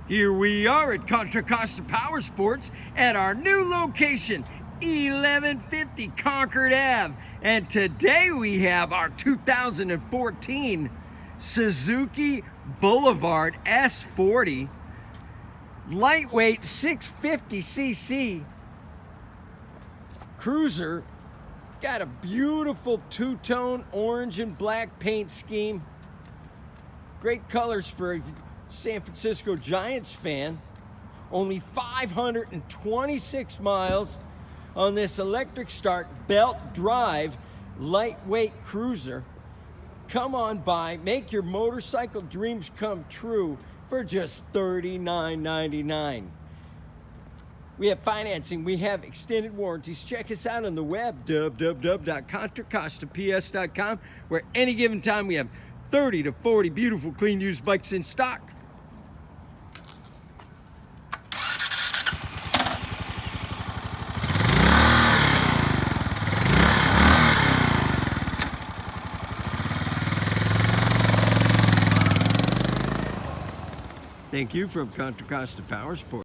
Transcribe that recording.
Here we are at Contra Costa Powersports at our new location, 1150 Concord Ave. And today we have our 2014 Suzuki Boulevard S40 lightweight 650cc cruiser. Got a beautiful two-tone orange and black paint scheme. Great colors for a San Francisco Giants fan. Only 526 miles on this electric start belt drive lightweight cruiser. Come on by, make your motorcycle dreams come true for just $39.99. We have financing, we have extended warranties. Check us out on the web, www.contracostaps.com, where any given time we have 30 to 40 beautiful clean used bikes in stock. Thank you from Contra Costa Powersports.